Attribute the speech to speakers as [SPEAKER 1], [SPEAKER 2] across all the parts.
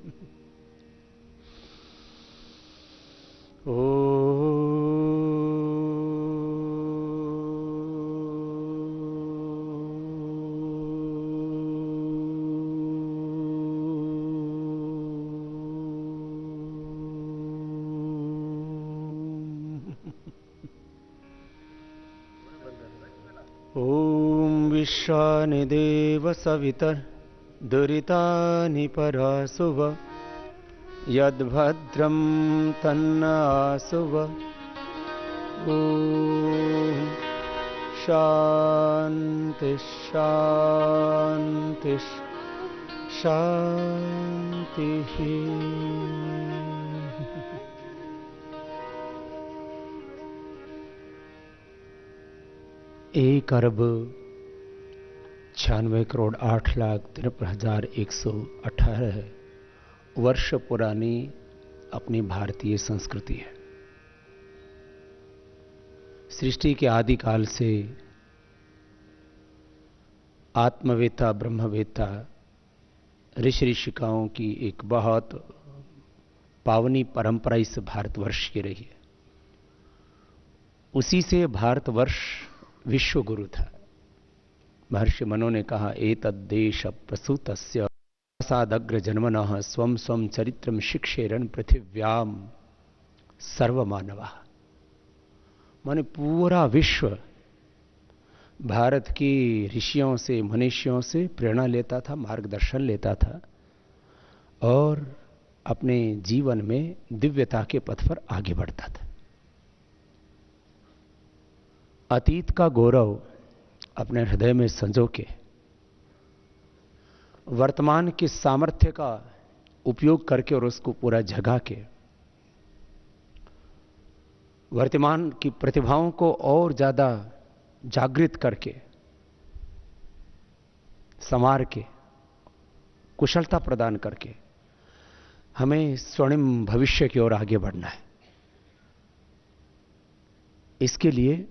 [SPEAKER 1] ॐ विश्वानि देव सवितर् दुरितानि परासुव यद्भद्रं तन्नासुव। ॐ शान्ति शान्ति शान्तिः। एक अरब 96,08,53,118 वर्ष पुरानी अपनी भारतीय संस्कृति है। सृष्टि के आदिकाल से आत्मवेता ब्रह्मवेता ऋषि ऋषिकाओं की एक बहुत पावनी परंपरा इस भारतवर्ष की रही है। उसी से भारतवर्ष विश्व गुरु था। महर्षि मनु ने कहा, एतद्देश प्रसूतस्य सादग्र जन्मनः स्वं स्वं चरित्रम शिक्षेरन पृथिव्याम सर्वमानवा। माने पूरा विश्व भारत की ऋषियों से मनीषियों से प्रेरणा लेता था, मार्गदर्शन लेता था और अपने जीवन में दिव्यता के पथ पर आगे बढ़ता था। अतीत का गौरव अपने हृदय में संजो के वर्तमान के सामर्थ्य का उपयोग करके और उसको पूरा जगा के वर्तमान की प्रतिभाओं को और ज्यादा जागृत करके संवार के कुशलता प्रदान करके हमें स्वर्णिम भविष्य की ओर आगे बढ़ना है। इसके लिए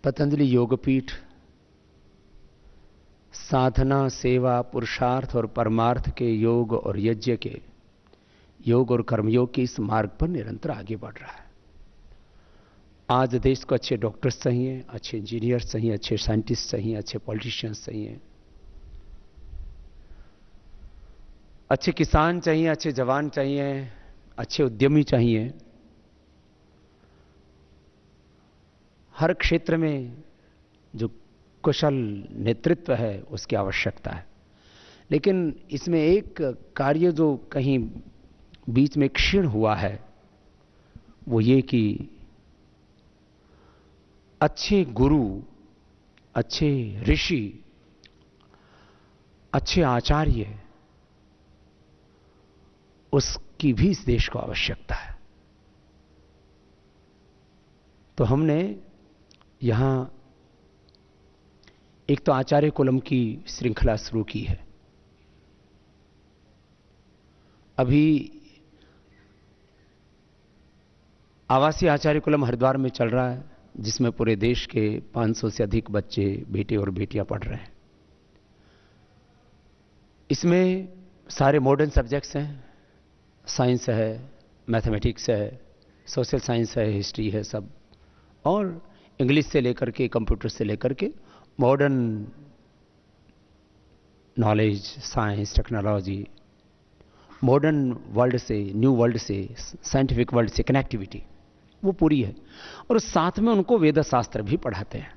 [SPEAKER 1] पतंजलि योगपीठ साधना, सेवा, पुरुषार्थ और परमार्थ के योग और यज्ञ के योग और कर्मयोग के इस मार्ग पर निरंतर आगे बढ़ रहा है। आज देश को अच्छे डॉक्टर्स चाहिए, अच्छे इंजीनियर्स चाहिए, अच्छे साइंटिस्ट चाहिए, अच्छे पॉलिटिशियंस चाहिए, अच्छे किसान चाहिए, अच्छे जवान चाहिए, अच्छे उद्यमी चाहिए। हर क्षेत्र में जो कुशल नेतृत्व है उसकी आवश्यकता है। लेकिन इसमें एक कार्य जो कहीं बीच में क्षीण हुआ है वो ये कि अच्छे गुरु, अच्छे ऋषि, अच्छे आचार्य, उसकी भी इस देश को आवश्यकता है। तो हमने यहां एक तो आचार्य कुलम की श्रृंखला शुरू की है। अभी आवासीय आचार्य कुलम हरिद्वार में चल रहा है, जिसमें पूरे देश के 500 से अधिक बच्चे, बेटे और बेटियां पढ़ रहे हैं। इसमें सारे मॉडर्न सब्जेक्ट्स हैं, साइंस है, मैथमेटिक्स है, सोशल साइंस है, हिस्ट्री है, सब, और इंग्लिश से लेकर के कंप्यूटर से लेकर के modern knowledge, science, technology, modern world से, न्यू वर्ल्ड से, साइंटिफिक वर्ल्ड से कनेक्टिविटी वो पूरी है। और साथ में उनको वेद शास्त्र भी पढ़ाते हैं।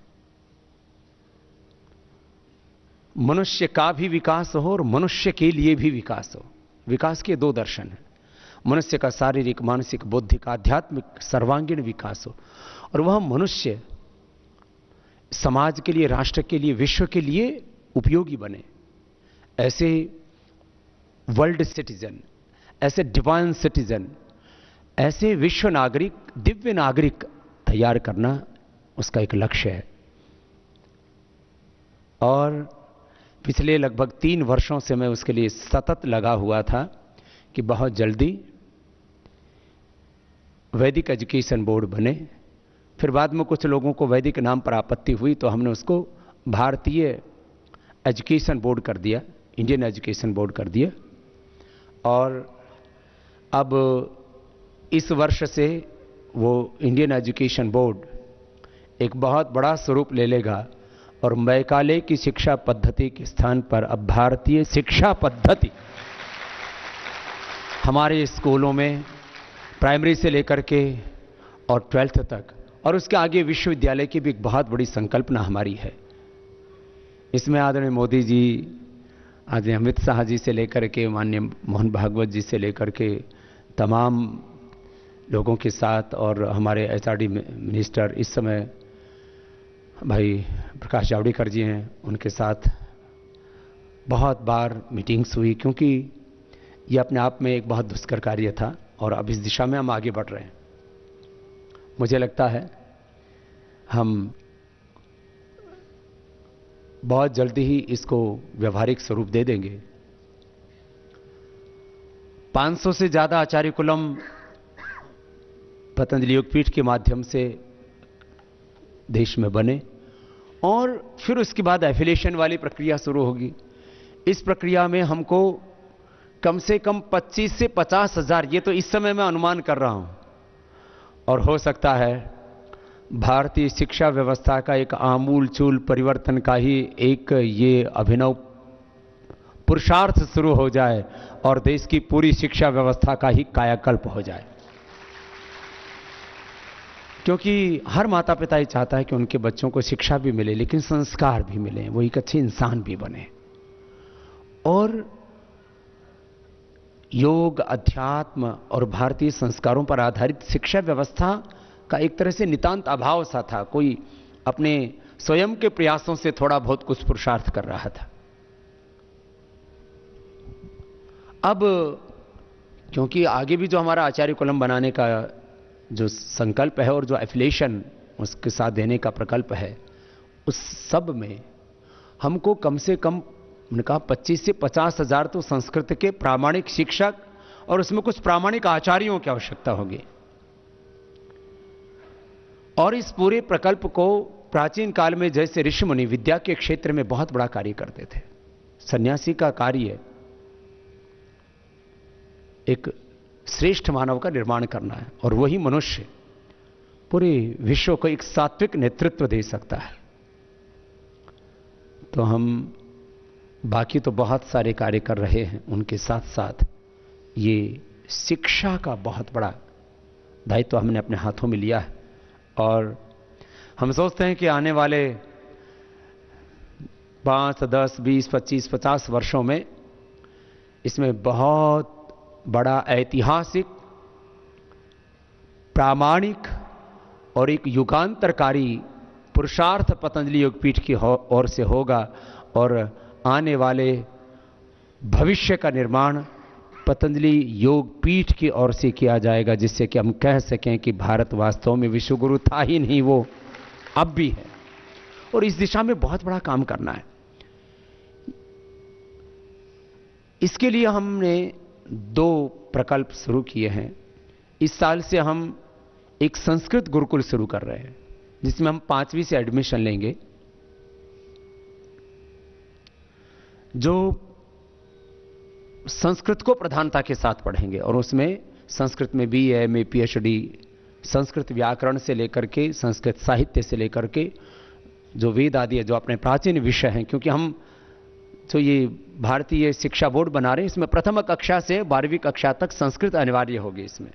[SPEAKER 1] मनुष्य का भी विकास हो और मनुष्य के लिए भी विकास हो। विकास के दो दर्शन हैं, मनुष्य का शारीरिक, मानसिक, बौद्धिक, आध्यात्मिक सर्वांगीण विकास हो, और वह मनुष्य समाज के लिए, राष्ट्र के लिए, विश्व के लिए उपयोगी बने। ऐसे वर्ल्ड सिटीजन, ऐसे डिवाइन सिटीजन, ऐसे विश्व नागरिक, दिव्य नागरिक तैयार करना उसका एक लक्ष्य है। और पिछले लगभग 3 वर्षों से मैं उसके लिए सतत लगा हुआ था कि बहुत जल्दी वैदिक एजुकेशन बोर्ड बने। फिर बाद में कुछ लोगों को वैदिक नाम पर आपत्ति हुई तो हमने उसको भारतीय एजुकेशन बोर्ड कर दिया, इंडियन एजुकेशन बोर्ड कर दिया। और अब इस वर्ष से वो इंडियन एजुकेशन बोर्ड एक बहुत बड़ा स्वरूप ले लेगा और मैकाले की शिक्षा पद्धति के स्थान पर अब भारतीय शिक्षा पद्धति हमारे स्कूलों में प्राइमरी से लेकर के और 12th तक और उसके आगे विश्वविद्यालय की भी एक बहुत बड़ी संकल्पना हमारी है। इसमें आदरणीय मोदी जी, आदरणीय अमित शाह जी से लेकर के माननीय मोहन भागवत जी से लेकर के तमाम लोगों के साथ और हमारे एचआरडी मिनिस्टर इस समय भाई प्रकाश जावड़ेकर जी हैं, उनके साथ बहुत बार मीटिंग्स हुई, क्योंकि ये अपने आप में एक बहुत दुष्कर कार्य था और अब इस दिशा में हम आगे बढ़ रहे हैं। मुझे लगता है हम बहुत जल्दी ही इसको व्यवहारिक स्वरूप दे देंगे। 500 से ज्यादा आचार्य कुलम पतंजलि योगपीठ के माध्यम से देश में बने और फिर उसके बाद एफिलिएशन वाली प्रक्रिया शुरू होगी। इस प्रक्रिया में हमको कम से कम 25 से 50 हजार, ये तो इस समय मैं अनुमान कर रहा हूं, और हो सकता है भारतीय शिक्षा व्यवस्था का एक आमूल चूल परिवर्तन का ही एक ये अभिनव पुरुषार्थ शुरू हो जाए और देश की पूरी शिक्षा व्यवस्था का ही कायाकल्प हो जाए। क्योंकि हर माता पिता ये चाहता है कि उनके बच्चों को शिक्षा भी मिले, लेकिन संस्कार भी मिले, वो एक अच्छे इंसान भी बने। और योग, अध्यात्म और भारतीय संस्कारों पर आधारित शिक्षा व्यवस्था का एक तरह से नितांत अभाव सा था। कोई अपने स्वयं के प्रयासों से थोड़ा बहुत कुछ पुरुषार्थ कर रहा था। अब क्योंकि आगे भी जो हमारा आचार्य कुलम बनाने का जो संकल्प है और जो एफिलिएशन उसके साथ देने का प्रकल्प है, उस सब में हमको कम से कम, उन्होंने कहा 25 से 50 हजार तो संस्कृत के प्रामाणिक शिक्षक और उसमें कुछ प्रामाणिक आचार्यों की आवश्यकता होगी। और इस पूरे प्रकल्प को प्राचीन काल में जैसे ऋषि मुनि विद्या के क्षेत्र में बहुत बड़ा कार्य करते थे। सन्यासी का कार्य एक श्रेष्ठ मानव का निर्माण करना है और वही मनुष्य पूरे विश्व को एक सात्विक नेतृत्व दे सकता है। तो हम बाकी तो बहुत सारे कार्य कर रहे हैं, उनके साथ साथ ये शिक्षा का बहुत बड़ा दायित्व हमने अपने हाथों में लिया है। और हम सोचते हैं कि आने वाले 5, 10, 20, 25, 50 वर्षों में इसमें बहुत बड़ा ऐतिहासिक, प्रामाणिक और एक युगांतरकारी पुरुषार्थ पतंजलि योगपीठ की ओर से होगा और आने वाले भविष्य का निर्माण पतंजलि योगपीठ की ओर से किया जाएगा, जिससे कि हम कह सकें कि भारत वास्तव में विश्वगुरु था ही नहीं, वो अब भी है। और इस दिशा में बहुत बड़ा काम करना है। इसके लिए हमने 2 प्रकल्प शुरू किए हैं। इस साल से हम एक संस्कृत गुरुकुल शुरू कर रहे हैं, जिसमें हम 5वीं से एडमिशन लेंगे, जो संस्कृत को प्रधानता के साथ पढ़ेंगे और उसमें संस्कृत में BA, MA, PhD, संस्कृत व्याकरण से लेकर के संस्कृत साहित्य से लेकर के जो वेद आदि है, जो अपने प्राचीन विषय हैं। क्योंकि हम जो ये भारतीय शिक्षा बोर्ड बना रहे हैं, इसमें प्रथम कक्षा से 12वीं कक्षा तक संस्कृत अनिवार्य होगी इसमें,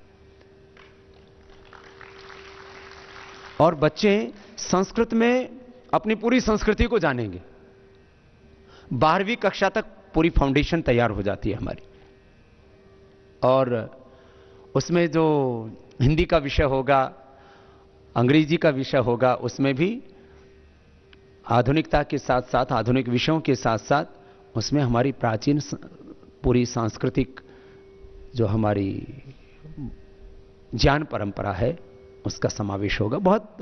[SPEAKER 1] और बच्चे संस्कृत में अपनी पूरी संस्कृति को जानेंगे। 12वीं कक्षा तक पूरी फाउंडेशन तैयार हो जाती है हमारी। और उसमें जो हिंदी का विषय होगा, अंग्रेजी का विषय होगा, उसमें भी आधुनिकता के साथ साथ, आधुनिक विषयों के साथ साथ उसमें हमारी प्राचीन पूरी सांस्कृतिक जो हमारी ज्ञान परंपरा है उसका समावेश होगा। बहुत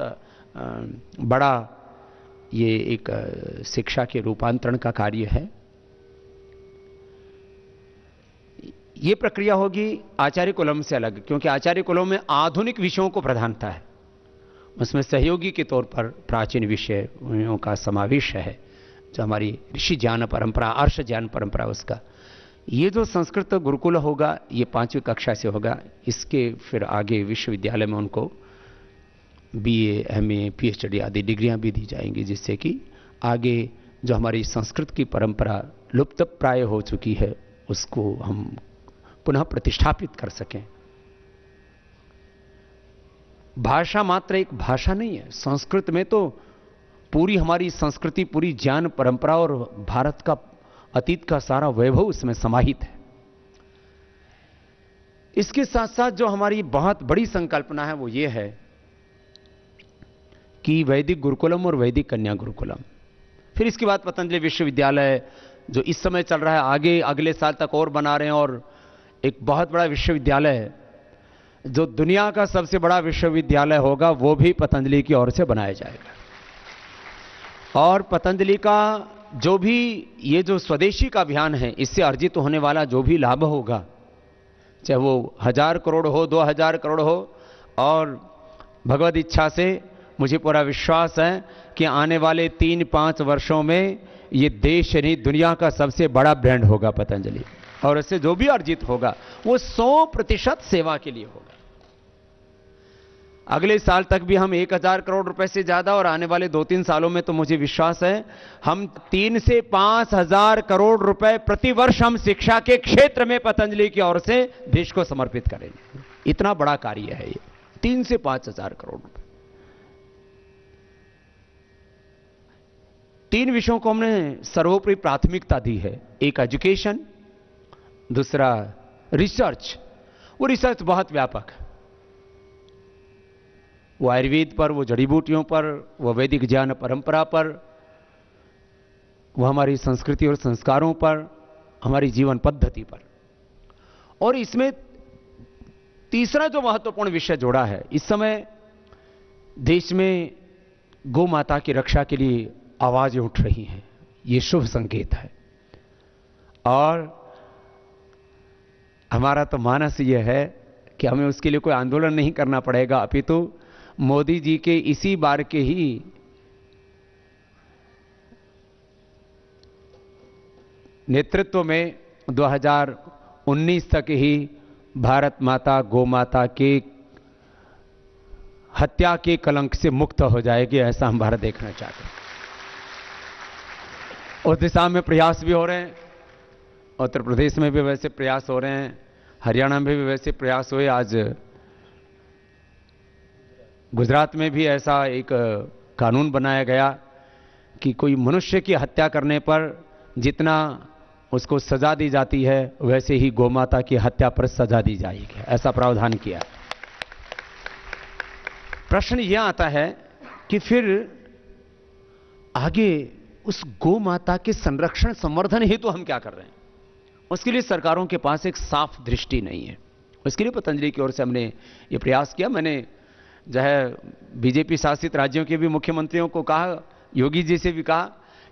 [SPEAKER 1] बड़ा ये एक शिक्षा के रूपांतरण का कार्य है। ये प्रक्रिया होगी आचार्य कुलम से अलग, क्योंकि आचार्य कुलम में आधुनिक विषयों को प्रधानता है। उसमें सहयोगी के तौर पर प्राचीन विषयों का समावेश है, जो हमारी ऋषि ज्ञान परंपरा, अर्ष ज्ञान परंपरा, उसका। ये जो संस्कृत गुरुकुल होगा ये 5वीं कक्षा से होगा, इसके फिर आगे विश्वविद्यालय में उनको बीए, एमए, पीएचडी आदि डिग्रियां भी दी जाएंगी, जिससे कि आगे जो हमारी संस्कृत की परंपरा लुप्त प्राय हो चुकी है उसको हम पुनः प्रतिष्ठापित कर सकें। भाषा मात्र एक भाषा नहीं है, संस्कृत में तो पूरी हमारी संस्कृति, पूरी ज्ञान परंपरा और भारत का अतीत का सारा वैभव उसमें समाहित है। इसके साथ साथ जो हमारी बहुत बड़ी संकल्पना है वो ये है कि वैदिक गुरुकुलम और वैदिक कन्या गुरुकुलम, फिर इसके बाद पतंजलि विश्वविद्यालय जो इस समय चल रहा है, आगे अगले साल तक और बना रहे हैं, और एक बहुत बड़ा विश्वविद्यालय है जो दुनिया का सबसे बड़ा विश्वविद्यालय होगा वो भी पतंजलि की ओर से बनाया जाएगा। और पतंजलि का जो भी ये जो स्वदेशी का अभियान है, इससे अर्जित होने वाला जो भी लाभ होगा, चाहे वो 1000 करोड़ हो, 2000 करोड़ हो, और भगवत इच्छा से मुझे पूरा विश्वास है कि आने वाले 3-5 वर्षों में ये देश नहीं दुनिया का सबसे बड़ा ब्रांड होगा पतंजलि, और इससे जो भी अर्जित होगा वो 100% सेवा के लिए होगा। अगले साल तक भी हम 1000 करोड़ रुपए से ज्यादा, और आने वाले 2-3 सालों में तो मुझे विश्वास है हम 3 से 5,000 करोड़ रुपए प्रति वर्ष हम शिक्षा के क्षेत्र में पतंजलि की ओर से देश को समर्पित करेंगे। इतना बड़ा कार्य है ये, 3 से 5,000 करोड़ रुपए। 3 विषयों को हमने सर्वोपरि प्राथमिकता दी है, एक एजुकेशन, दूसरा रिसर्च। वो रिसर्च बहुत व्यापक है, वो आयुर्वेद पर, वो जड़ी बूटियों पर, वो वैदिक ज्ञान परंपरा पर, वो हमारी संस्कृति और संस्कारों पर, हमारी जीवन पद्धति पर। और इसमें तीसरा जो महत्वपूर्ण विषय जोड़ा है, इस समय देश में गौ माता की रक्षा के लिए आवाजें उठ रही हैं, ये शुभ संकेत है। और हमारा तो मानस यह है कि हमें उसके लिए कोई आंदोलन नहीं करना पड़ेगा, अपितु मोदी जी के इसी बार के ही नेतृत्व में 2019 तक ही भारत माता, गौ माता के हत्या के कलंक से मुक्त हो जाएगी, ऐसा हम भारत देखना चाहते हैं। उस दिशा में प्रयास भी हो रहे हैं, उत्तर प्रदेश में भी वैसे प्रयास हो रहे हैं, हरियाणा में भी वैसे प्रयास हुए, आज गुजरात में भी ऐसा एक कानून बनाया गया कि कोई मनुष्य की हत्या करने पर जितना उसको सजा दी जाती है वैसे ही गौमाता की हत्या पर सजा दी जाएगी, ऐसा प्रावधान किया। प्रश्न यह आता है कि फिर आगे उस गौ माता के संरक्षण संवर्धन हेतु हम क्या कर रहे हैं? उसके लिए सरकारों के पास एक साफ दृष्टि नहीं है। उसके लिए पतंजलि की ओर से हमने ये प्रयास किया। मैंने जो है बीजेपी शासित राज्यों के भी मुख्यमंत्रियों को कहा, योगी जी से भी कहा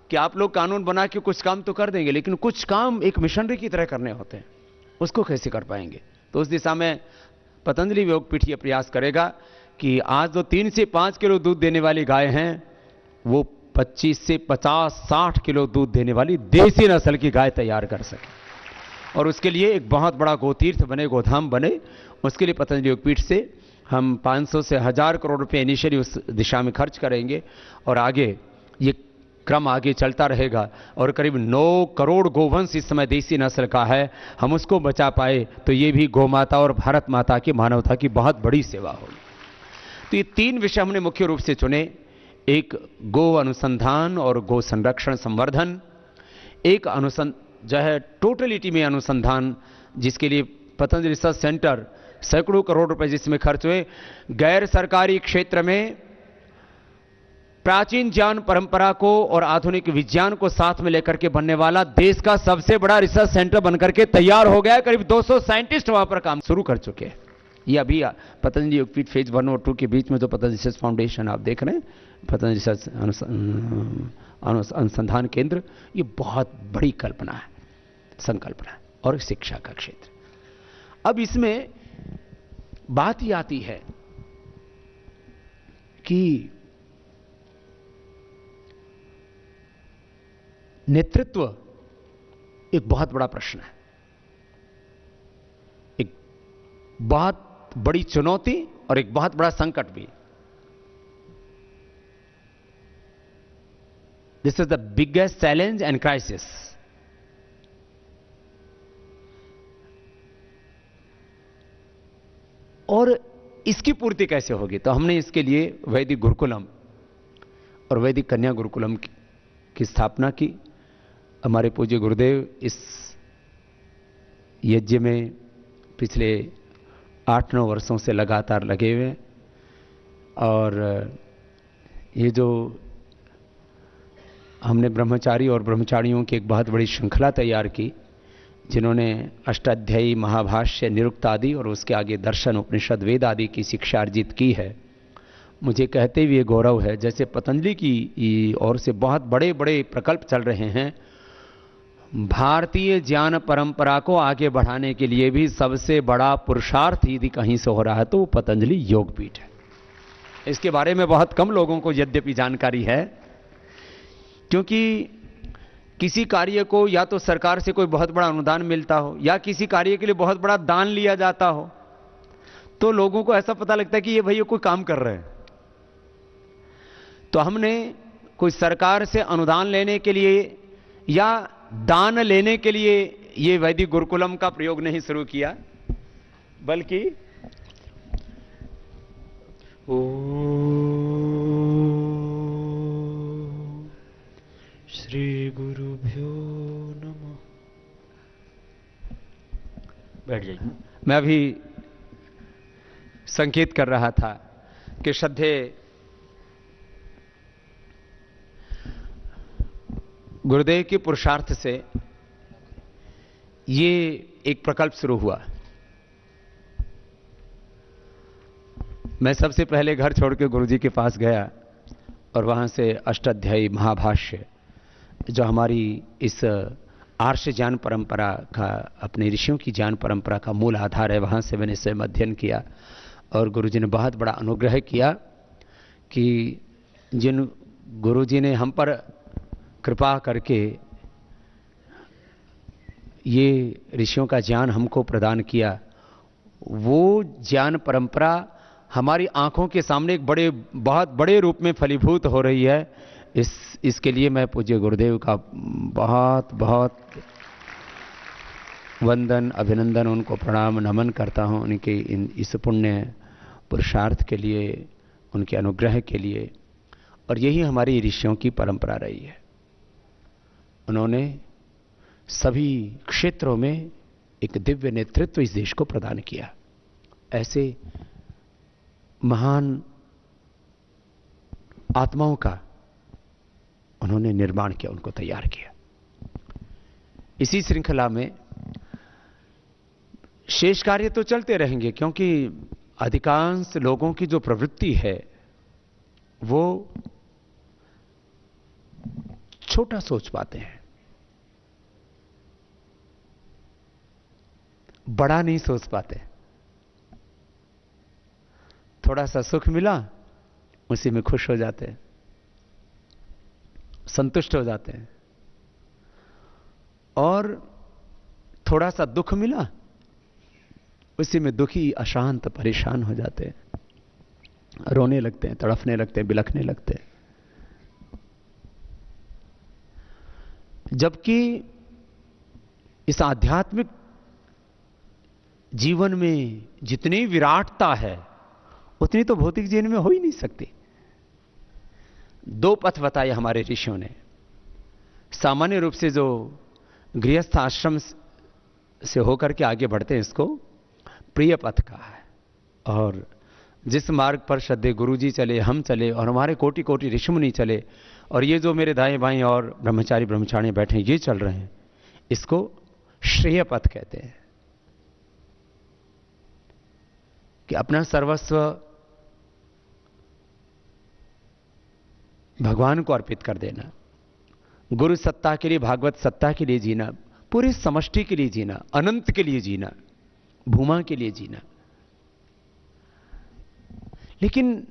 [SPEAKER 1] कि आप लोग कानून बना के कुछ काम तो कर देंगे, लेकिन कुछ काम एक मिशनरी की तरह करने होते हैं, उसको कैसे कर पाएंगे? तो उस दिशा में पतंजलि योगपीठ ये प्रयास करेगा कि आज जो 3 से 5 किलो दूध देने वाली गाय हैं वो 25 से 50-60 किलो दूध देने वाली देसी नस्ल की गाय तैयार कर सके, और उसके लिए एक बहुत बड़ा गोतीर्थ बने, गोधाम बने। उसके लिए पतंजलि योगपीठ से हम 500 से 1000 करोड़ रुपए इनिशियली उस दिशा में खर्च करेंगे, और आगे ये क्रम आगे चलता रहेगा। और करीब 9 करोड़ गोवंश इस समय देसी नस्ल का है, हम उसको बचा पाए तो ये भी गौ माता और भारत माता की, मानवता की बहुत बड़ी सेवा होगी। तो ये 3 विषय हमने मुख्य रूप से चुने, एक गो अनुसंधान और गो संरक्षण संवर्धन, एक जो है टोटलिटी में अनुसंधान जिसके लिए पतंजलि रिसर्च सेंटर सैकड़ों करोड़ रुपए जिसमें खर्च हुए, गैर सरकारी क्षेत्र में प्राचीन ज्ञान परंपरा को और आधुनिक विज्ञान को साथ में लेकर के बनने वाला देश का सबसे बड़ा रिसर्च सेंटर बनकर के तैयार हो गया। करीब 200 साइंटिस्ट वहां पर काम शुरू कर चुके हैं। ये अभी पतंजलि योगपीठ फेज 1 और 2 के बीच में जो पतंजलि रिसर्च फाउंडेशन आप देख रहे हैं, पतंजलि रिसर्च अनुसंधान केंद्र, ये बहुत बड़ी कल्पना है, संकल्पना है, और शिक्षा का क्षेत्र। अब इसमें बात ये आती है कि नेतृत्व एक बहुत बड़ा प्रश्न है। बहुत बड़ी चुनौती और एक बहुत बड़ा संकट भी। This is the biggest challenge and crisis. और इसकी पूर्ति कैसे होगी? तो हमने इसके लिए वैदिक गुरुकुलम और वैदिक कन्या गुरुकुलम की स्थापना की। हमारे पूज्य गुरुदेव इस यज्ञ में पिछले 8-9 वर्षों से लगातार लगे हुए। और ये जो हमने ब्रह्मचारी और ब्रह्मचारियों की एक बहुत बड़ी श्रृंखला तैयार की, जिन्होंने अष्टाध्यायी, महाभाष्य, निरुक्त आदि और उसके आगे दर्शन, उपनिषद, वेद आदि की शिक्षा अर्जित की है, मुझे कहते हुए गौरव है। जैसे पतंजलि की ओर से बहुत बड़े बड़े प्रकल्प चल रहे हैं, भारतीय ज्ञान परंपरा को आगे बढ़ाने के लिए भी सबसे बड़ा पुरुषार्थ यदि कहीं से हो रहा है तो वो पतंजलि योगपीठ है। इसके बारे में बहुत कम लोगों को यद्यपि जानकारी है, क्योंकि किसी कार्य को या तो सरकार से कोई बहुत बड़ा अनुदान मिलता हो या किसी कार्य के लिए बहुत बड़ा दान लिया जाता हो, तो लोगों को ऐसा पता लगता है कि ये भैया कोई काम कर रहे हैं। तो हमने कोई सरकार से अनुदान लेने के लिए या दान लेने के लिए ये वैदिक गुरुकुलम का प्रयोग नहीं शुरू किया, बल्कि श्री गुरुभ्यो नमः। बैठ जाइए। मैं अभी संकेत कर रहा था कि श्रद्धे गुरुदेव के पुरुषार्थ से ये एक प्रकल्प शुरू हुआ। मैं सबसे पहले घर छोड़ के गुरुजी के पास गया और वहां से अष्टाध्यायी महाभाष्य, जो हमारी इस आर्ष ज्ञान परंपरा का, अपने ऋषियों की ज्ञान परंपरा का मूल आधार है, वहां से मैंने स्वयं अध्ययन किया। और गुरुजी ने बहुत बड़ा अनुग्रह किया कि जिन गुरुजी ने हम पर कृपा करके ये ऋषियों का ज्ञान हमको प्रदान किया, वो ज्ञान परंपरा हमारी आंखों के सामने एक बहुत बड़े रूप में फलीभूत हो रही है। इसके लिए मैं पूज्य गुरुदेव का बहुत बहुत वंदन, अभिनंदन, उनको प्रणाम नमन करता हूं, उनके इस पुण्य पुरुषार्थ के लिए, उनके अनुग्रह के लिए। और यही हमारी ऋषियों की परंपरा रही है। उन्होंने सभी क्षेत्रों में एक दिव्य नेतृत्व इस देश को प्रदान किया। ऐसे महान आत्माओं का उन्होंने निर्माण किया, उनको तैयार किया। इसी श्रृंखला में शेष कार्य तो चलते रहेंगे, क्योंकि अधिकांश लोगों की जो प्रवृत्ति है वो छोटा सोच पाते हैं, बड़ा नहीं सोच पाते। थोड़ा सा सुख मिला उसी में खुश हो जाते हैं, संतुष्ट हो जाते हैं। और थोड़ा सा दुख मिला उसी में दुखी, अशांत, परेशान हो जाते हैं, रोने लगते हैं, तड़फने लगते हैं, बिलखने लगते हैं। जबकि इस आध्यात्मिक जीवन में जितनी विराटता है उतनी तो भौतिक जीवन में हो ही नहीं सकती। दो पथ बताए हमारे ऋषियों ने। सामान्य रूप से जो गृहस्थ आश्रम से होकर के आगे बढ़ते हैं, इसको प्रिय पथ कहा है। और जिस मार्ग पर श्रद्धेय गुरुजी चले, हम चले और हमारे कोटि कोटि ऋषिमुनि चले, और ये जो मेरे दाएं बाएं और ब्रह्मचारी ब्रह्मचारी बैठे हैं, ये चल रहे हैं, इसको श्रेय पथ कहते हैं। कि अपना सर्वस्व भगवान को अर्पित कर देना, गुरु सत्ता के लिए, भागवत सत्ता के लिए जीना, पूरी समष्टि के लिए जीना, अनंत के लिए जीना, भूमा के लिए जीना। लेकिन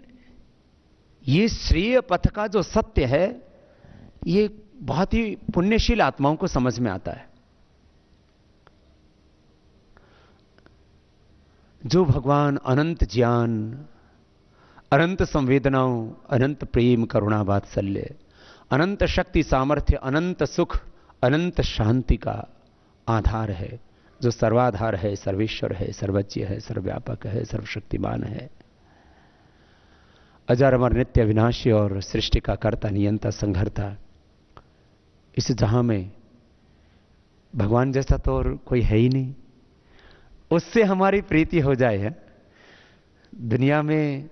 [SPEAKER 1] ये श्रेय पथ का जो सत्य है, ये बहुत ही पुण्यशील आत्माओं को समझ में आता है। जो भगवान अनंत ज्ञान, अनंत संवेदनाओं, अनंत प्रेम, करुणा, वात्सल्य, अनंत शक्ति, सामर्थ्य, अनंत सुख, अनंत शांति का आधार है, जो सर्वाधार है, सर्वेश्वर है, सर्वज्ञ है, सर्वव्यापक है, सर्वशक्तिमान है, अजर अमर नित्य विनाशी और सृष्टि का कर्ता, नियंता, संघर्ता, इस जहां में भगवान जैसा तो और कोई है ही नहीं। उससे हमारी प्रीति हो जाए है। दुनिया में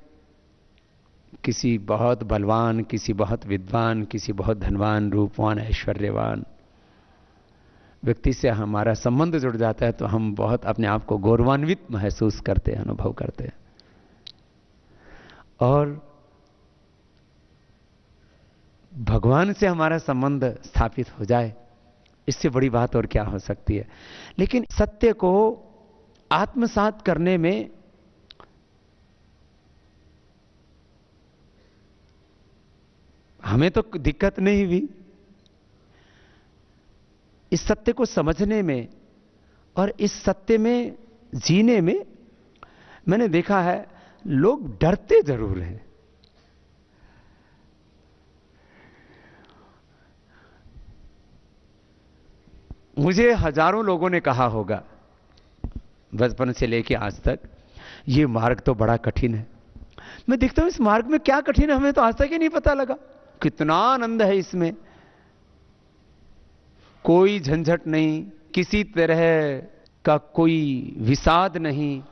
[SPEAKER 1] किसी बहुत बलवान, किसी बहुत विद्वान, किसी बहुत धनवान, रूपवान, ऐश्वर्यवान व्यक्ति से हमारा संबंध जुड़ जाता है तो हम बहुत अपने आप को गौरवान्वित महसूस करते हैं, अनुभव करते हैं। और भगवान से हमारा संबंध स्थापित हो जाए, इससे बड़ी बात और क्या हो सकती है। लेकिन सत्य को आत्मसात करने में हमें तो दिक्कत नहीं हुई, इस सत्य को समझने में और इस सत्य में जीने में मैंने देखा है लोग डरते जरूर हैं। मुझे हजारों लोगों ने कहा होगा बचपन से लेकर आज तक, ये मार्ग तो बड़ा कठिन है। मैं देखता हूं इस मार्ग में क्या कठिन है, हमें तो आज तक ही नहीं पता लगा। कितना आनंद है इसमें, कोई झंझट नहीं, किसी तरह का कोई विषाद नहीं,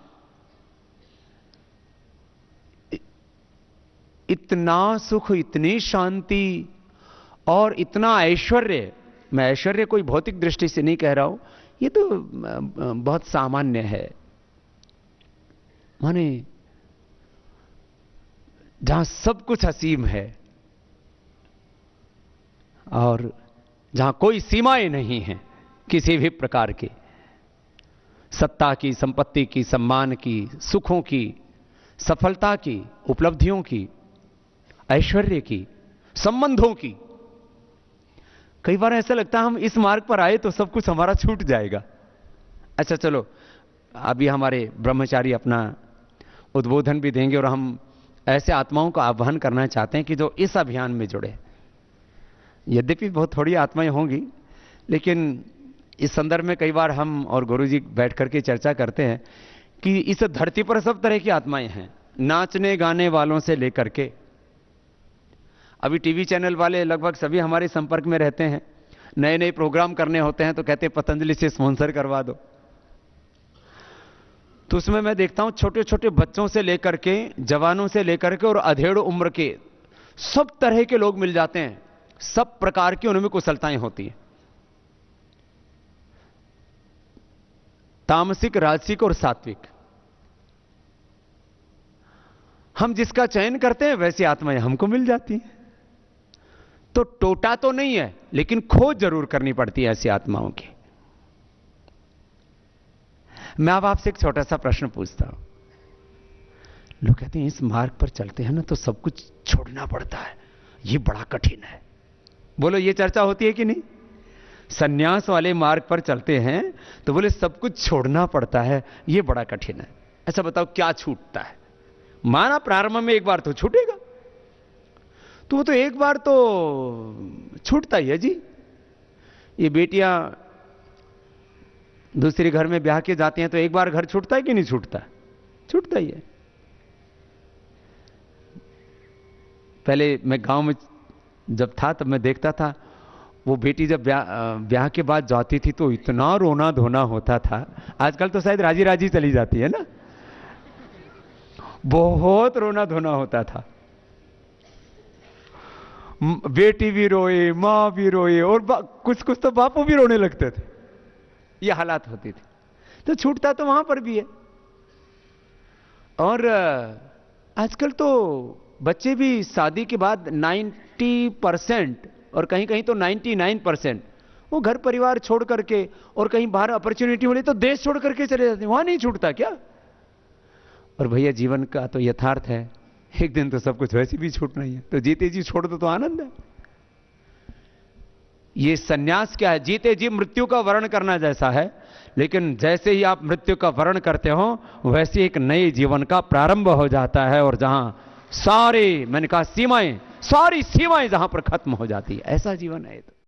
[SPEAKER 1] इतना सुख, इतनी शांति और इतना ऐश्वर्य। मैं ऐश्वर्य कोई भौतिक दृष्टि से नहीं कह रहा हूं, ये तो बहुत सामान्य है। माने जहां सब कुछ असीम है और जहां कोई सीमाएं नहीं है किसी भी प्रकार की, सत्ता की, संपत्ति की, सम्मान की, सुखों की, सफलता की, उपलब्धियों की, ऐश्वर्य की, संबंधों की। कई बार ऐसा लगता है हम इस मार्ग पर आए तो सब कुछ हमारा छूट जाएगा। अच्छा चलो, अभी हमारे ब्रह्मचारी अपना उद्बोधन भी देंगे और हम ऐसे आत्माओं का आह्वान करना चाहते हैं कि जो इस अभियान में जुड़े। यद्यपि बहुत थोड़ी आत्माएं होंगी, लेकिन इस संदर्भ में कई बार हम और गुरुजी बैठ करके चर्चा करते हैं कि इस धरती पर सब तरह की आत्माएं हैं, नाचने गाने वालों से लेकर के। अभी टीवी चैनल वाले लगभग सभी हमारे संपर्क में रहते हैं। नए नए प्रोग्राम करने होते हैं तो कहते हैं पतंजलि से स्पॉन्सर करवा दो। तो उसमें मैं देखता हूं छोटे छोटे बच्चों से लेकर के, जवानों से लेकर के और अधेड़ उम्र के सब तरह के लोग मिल जाते हैं। सब प्रकार की उनमें कुशलताएं होती हैं, तामसिक, राजसिक और सात्विक। हम जिसका चयन करते हैं वैसी आत्माएं हमको मिल जाती हैं। तो टोटा तो नहीं है, लेकिन खोज जरूर करनी पड़ती है ऐसी आत्माओं की। मैं अब आपसे एक छोटा सा प्रश्न पूछता हूं। लोग कहते हैं इस मार्ग पर चलते हैं ना तो सब कुछ छोड़ना पड़ता है, ये बड़ा कठिन है। बोलो, ये चर्चा होती है कि नहीं? सन्यास वाले मार्ग पर चलते हैं तो बोले सब कुछ छोड़ना पड़ता है, ये बड़ा कठिन है। अच्छा बताओ क्या छूटता है? माना प्रारंभ में एक बार तो छूटेगा, तो वो तो एक बार तो छूटता ही है जी। ये बेटियां दूसरे घर में ब्याह के जाती हैं तो एक बार घर छूटता है कि नहीं छूटता? छूटता ही है। पहले मैं गांव में जब था तब मैं देखता था, वो बेटी जब ब्याह के बाद जाती थी तो इतना रोना धोना होता था। आजकल तो शायद राजी राजी चली जाती है ना, बहुत रोना धोना होता था। बेटी भी रोए, मां भी रोए और कुछ कुछ तो बापू भी रोने लगते थे। ये हालात होती थी। तो छूटता तो वहां पर भी है। और आजकल तो बच्चे भी शादी के बाद 90% और कहीं कहीं तो 99% वो घर परिवार छोड़ करके और कहीं बाहर अपॉर्चुनिटी मिली तो देश छोड़ करके चले जाते हैं। वहां नहीं छूटता क्या? और भैया जीवन का तो यथार्थ है, एक दिन तो सब कुछ वैसे भी छूटना ही है। तो जीते जी छोड़ दो तो आनंद है। ये सन्यास क्या है? जीते जी मृत्यु का वर्ण करना जैसा है, लेकिन जैसे ही आप मृत्यु का वर्ण करते हो वैसे एक नए जीवन का प्रारंभ हो जाता है, और जहां सारी, मैंने कहा सीमाएं, सारी सीमाएं जहां पर खत्म हो जाती है, ऐसा जीवन है।